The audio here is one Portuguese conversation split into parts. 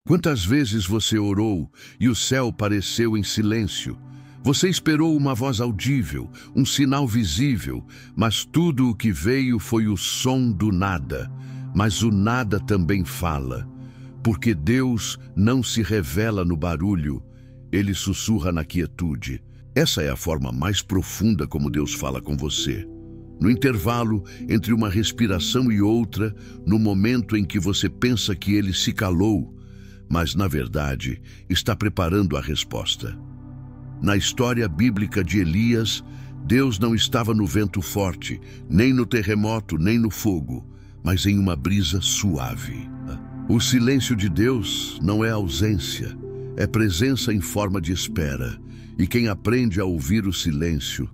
Quantas vezes você orou e o céu pareceu em silêncio? Você esperou uma voz audível, um sinal visível, mas tudo o que veio foi o som do nada. Mas o nada também fala, porque Deus não se revela no barulho, Ele sussurra na quietude. Essa é a forma mais profunda como Deus fala com você. No intervalo entre uma respiração e outra, no momento em que você pensa que Ele se calou, mas na verdade está preparando a resposta. Na história bíblica de Elias, Deus não estava no vento forte, nem no terremoto, nem no fogo, mas em uma brisa suave. O silêncio de Deus não é ausência, é presença em forma de espera. E quem aprende a ouvir o silêncio,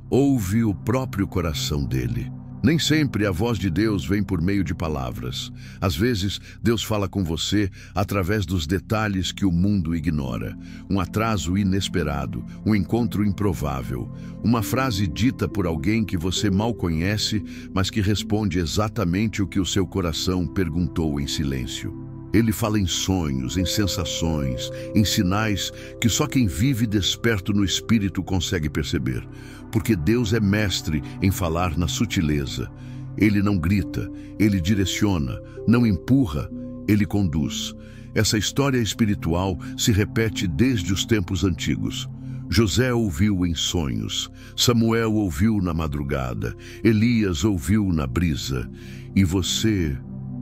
ouve o próprio coração dele. Nem sempre a voz de Deus vem por meio de palavras. Às vezes, Deus fala com você através dos detalhes que o mundo ignora. Um atraso inesperado, um encontro improvável, uma frase dita por alguém que você mal conhece, mas que responde exatamente o que o seu coração perguntou em silêncio. Ele fala em sonhos, em sensações, em sinais que só quem vive desperto no espírito consegue perceber. Porque Deus é mestre em falar na sutileza. Ele não grita, ele direciona, não empurra, ele conduz. Essa história espiritual se repete desde os tempos antigos. José ouviu em sonhos, Samuel ouviu na madrugada, Elias ouviu na brisa. E você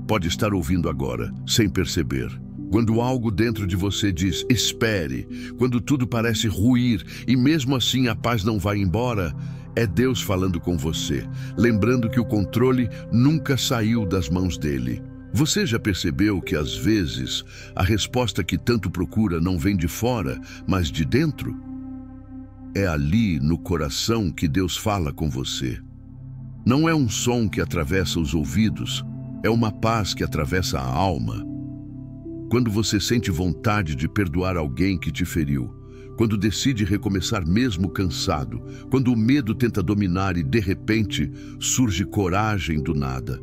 pode estar ouvindo agora, sem perceber. Quando algo dentro de você diz, espere, quando tudo parece ruir e mesmo assim a paz não vai embora, é Deus falando com você, lembrando que o controle nunca saiu das mãos dele. Você já percebeu que às vezes a resposta que tanto procura não vem de fora, mas de dentro? É ali no coração que Deus fala com você. Não é um som que atravessa os ouvidos, é uma paz que atravessa a alma. Quando você sente vontade de perdoar alguém que te feriu, quando decide recomeçar mesmo cansado, quando o medo tenta dominar e de repente surge coragem do nada.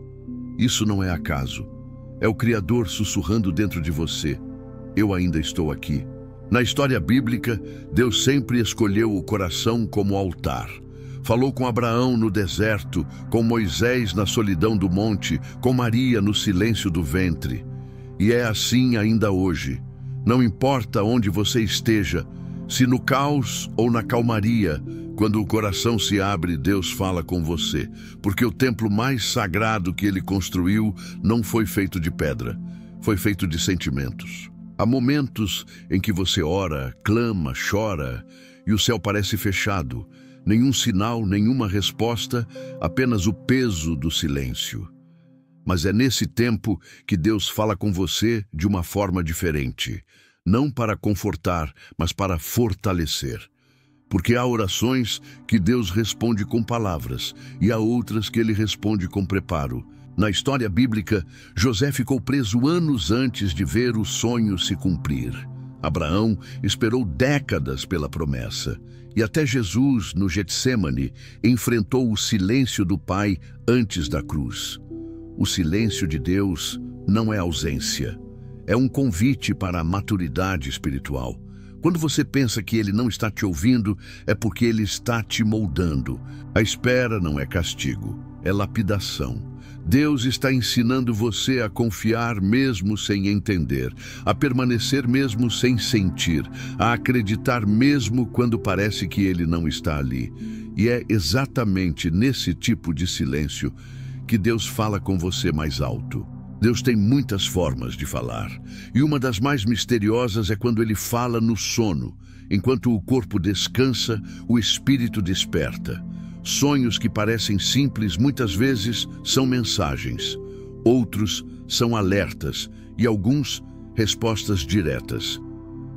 Isso não é acaso. É o Criador sussurrando dentro de você. Eu ainda estou aqui. Na história bíblica, Deus sempre escolheu o coração como altar. Falou com Abraão no deserto, com Moisés na solidão do monte, com Maria no silêncio do ventre. E é assim ainda hoje. Não importa onde você esteja, se no caos ou na calmaria, quando o coração se abre, Deus fala com você, porque o templo mais sagrado que Ele construiu não foi feito de pedra, foi feito de sentimentos. Há momentos em que você ora, clama, chora, e o céu parece fechado. Nenhum sinal, nenhuma resposta, apenas o peso do silêncio. Mas é nesse tempo que Deus fala com você de uma forma diferente. Não para confortar, mas para fortalecer. Porque há orações que Deus responde com palavras e há outras que Ele responde com preparo. Na história bíblica, José ficou preso anos antes de ver o sonho se cumprir. Abraão esperou décadas pela promessa. E até Jesus, no Getsêmani, enfrentou o silêncio do Pai antes da cruz. O silêncio de Deus não é ausência. É um convite para a maturidade espiritual. Quando você pensa que Ele não está te ouvindo, é porque Ele está te moldando. A espera não é castigo, é lapidação. Deus está ensinando você a confiar mesmo sem entender, a permanecer mesmo sem sentir, a acreditar mesmo quando parece que Ele não está ali. E é exatamente nesse tipo de silêncio que Deus fala com você mais alto. Deus tem muitas formas de falar, e uma das mais misteriosas é quando Ele fala no sono. Enquanto o corpo descansa, o espírito desperta. Sonhos que parecem simples muitas vezes são mensagens, outros são alertas e alguns respostas diretas.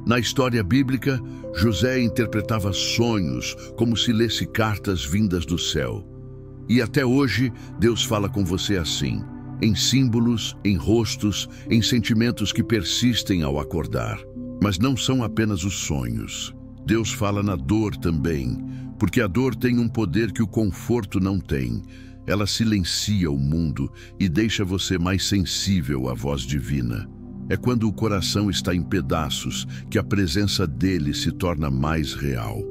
Na história bíblica, José interpretava sonhos como se lesse cartas vindas do céu. E até hoje, Deus fala com você assim, em símbolos, em rostos, em sentimentos que persistem ao acordar. Mas não são apenas os sonhos. Deus fala na dor também, porque a dor tem um poder que o conforto não tem. Ela silencia o mundo e deixa você mais sensível à voz divina. É quando o coração está em pedaços que a presença dele se torna mais real.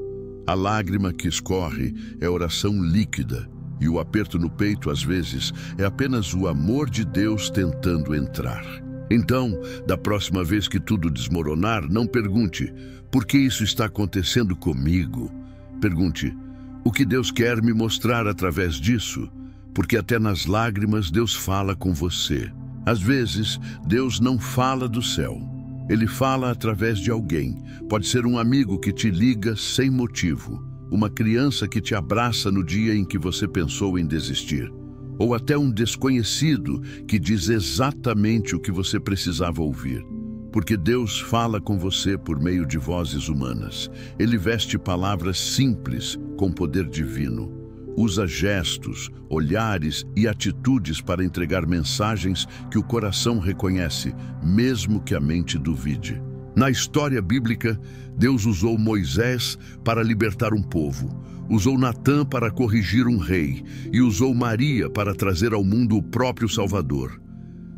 A lágrima que escorre é oração líquida, e o aperto no peito, às vezes, é apenas o amor de Deus tentando entrar. Então, da próxima vez que tudo desmoronar, não pergunte: por que isso está acontecendo comigo? Pergunte: o que Deus quer me mostrar através disso? Porque até nas lágrimas Deus fala com você. Às vezes, Deus não fala do céu. Ele fala através de alguém. Pode ser um amigo que te liga sem motivo, uma criança que te abraça no dia em que você pensou em desistir, ou até um desconhecido que diz exatamente o que você precisava ouvir. Porque Deus fala com você por meio de vozes humanas. Ele veste palavras simples com poder divino. Usa gestos, olhares e atitudes para entregar mensagens que o coração reconhece, mesmo que a mente duvide. Na história bíblica, Deus usou Moisés para libertar um povo, usou Natã para corrigir um rei e usou Maria para trazer ao mundo o próprio Salvador.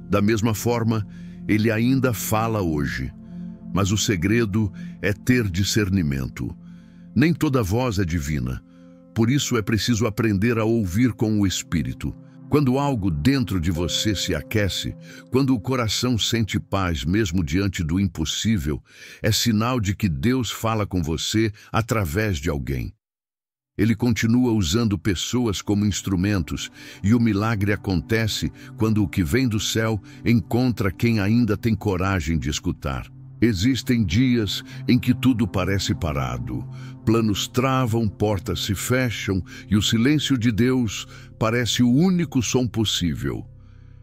Da mesma forma, Ele ainda fala hoje, mas o segredo é ter discernimento. Nem toda voz é divina. Por isso é preciso aprender a ouvir com o Espírito. Quando algo dentro de você se aquece, quando o coração sente paz mesmo diante do impossível, é sinal de que Deus fala com você através de alguém. Ele continua usando pessoas como instrumentos, e o milagre acontece quando o que vem do céu encontra quem ainda tem coragem de escutar. Existem dias em que tudo parece parado. Planos travam, portas se fecham e o silêncio de Deus parece o único som possível.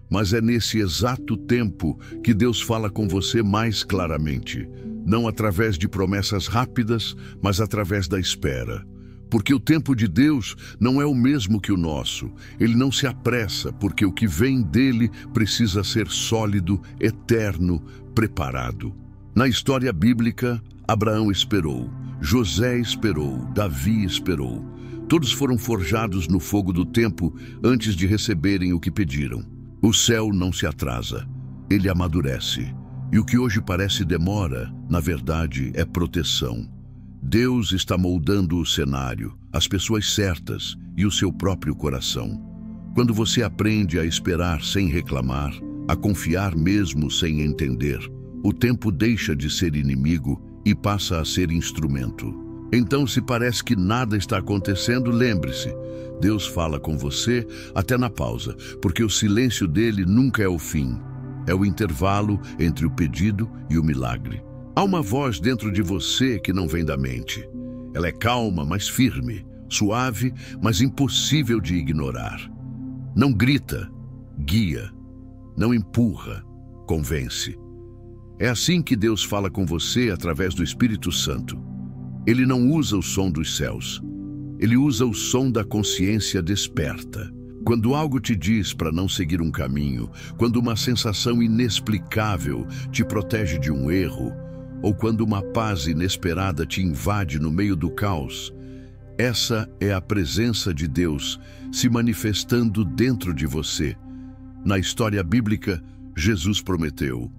Mas é nesse exato tempo que Deus fala com você mais claramente. Não através de promessas rápidas, mas através da espera. Porque o tempo de Deus não é o mesmo que o nosso. Ele não se apressa, porque o que vem dele precisa ser sólido, eterno, preparado. Na história bíblica, Abraão esperou, José esperou, Davi esperou. Todos foram forjados no fogo do tempo antes de receberem o que pediram. O céu não se atrasa, ele amadurece. E o que hoje parece demora, na verdade, é proteção. Deus está moldando o cenário, as pessoas certas e o seu próprio coração. Quando você aprende a esperar sem reclamar, a confiar mesmo sem entender, o tempo deixa de ser inimigo e passa a ser instrumento. Então, se parece que nada está acontecendo, lembre-se, Deus fala com você até na pausa, porque o silêncio dele nunca é o fim. É o intervalo entre o pedido e o milagre. Há uma voz dentro de você que não vem da mente. Ela é calma, mas firme, suave, mas impossível de ignorar. Não grita, guia. Não empurra, convence. É assim que Deus fala com você através do Espírito Santo. Ele não usa o som dos céus. Ele usa o som da consciência desperta. Quando algo te diz para não seguir um caminho, quando uma sensação inexplicável te protege de um erro, ou quando uma paz inesperada te invade no meio do caos, essa é a presença de Deus se manifestando dentro de você. Na história bíblica, Jesus prometeu: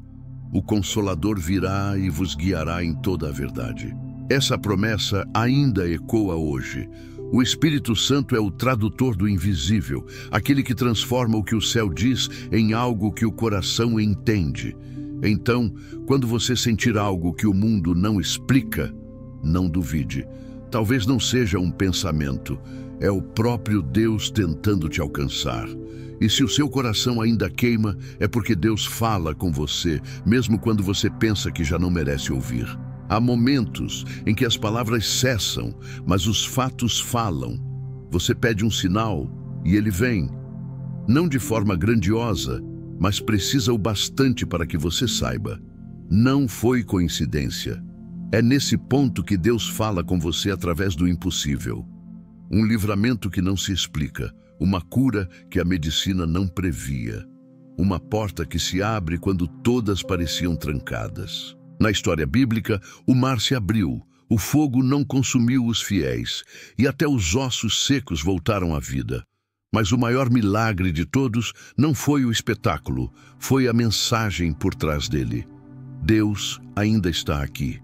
o Consolador virá e vos guiará em toda a verdade. Essa promessa ainda ecoa hoje. O Espírito Santo é o tradutor do invisível, aquele que transforma o que o céu diz em algo que o coração entende. Então, quando você sentir algo que o mundo não explica, não duvide. Talvez não seja um pensamento, é o próprio Deus tentando te alcançar. E se o seu coração ainda queima, é porque Deus fala com você, mesmo quando você pensa que já não merece ouvir. Há momentos em que as palavras cessam, mas os fatos falam. Você pede um sinal e ele vem. Não de forma grandiosa, mas precisa o bastante para que você saiba. Não foi coincidência. É nesse ponto que Deus fala com você através do impossível. Um livramento que não se explica, uma cura que a medicina não previa, uma porta que se abre quando todas pareciam trancadas. Na história bíblica, o mar se abriu, o fogo não consumiu os fiéis, e até os ossos secos voltaram à vida. Mas o maior milagre de todos não foi o espetáculo, foi a mensagem por trás dele. Deus ainda está aqui.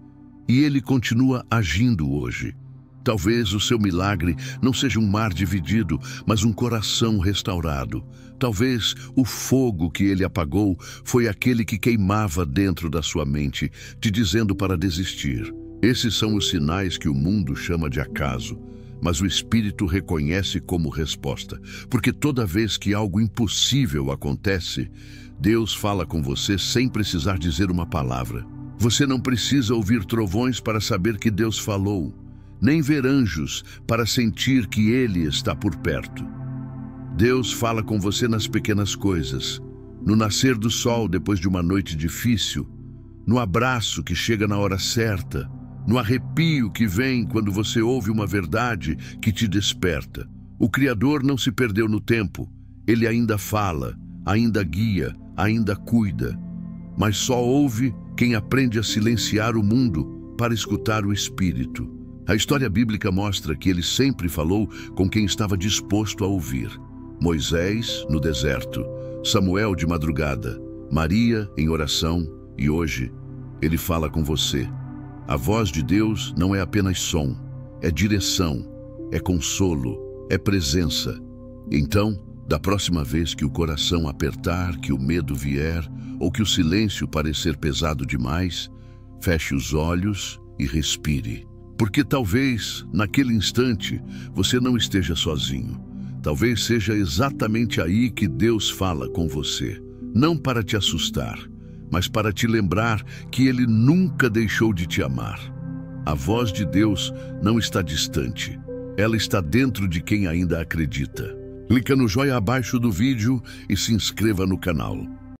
E Ele continua agindo hoje. Talvez o seu milagre não seja um mar dividido, mas um coração restaurado. Talvez o fogo que Ele apagou foi aquele que queimava dentro da sua mente, te dizendo para desistir. Esses são os sinais que o mundo chama de acaso, mas o Espírito reconhece como resposta, porque toda vez que algo impossível acontece, Deus fala com você sem precisar dizer uma palavra. Você não precisa ouvir trovões para saber que Deus falou, nem ver anjos para sentir que Ele está por perto. Deus fala com você nas pequenas coisas, no nascer do sol depois de uma noite difícil, no abraço que chega na hora certa, no arrepio que vem quando você ouve uma verdade que te desperta. O Criador não se perdeu no tempo. Ele ainda fala, ainda guia, ainda cuida. Mas só ouve quem aprende a silenciar o mundo para escutar o Espírito. A história bíblica mostra que Ele sempre falou com quem estava disposto a ouvir. Moisés, no deserto, Samuel de madrugada, Maria em oração e hoje Ele fala com você. A voz de Deus não é apenas som, é direção, é consolo, é presença. Então, da próxima vez que o coração apertar, que o medo vier, ou que o silêncio parecer pesado demais, feche os olhos e respire. Porque talvez, naquele instante, você não esteja sozinho. Talvez seja exatamente aí que Deus fala com você. Não para te assustar, mas para te lembrar que Ele nunca deixou de te amar. A voz de Deus não está distante. Ela está dentro de quem ainda acredita. Clica no joinha abaixo do vídeo e se inscreva no canal.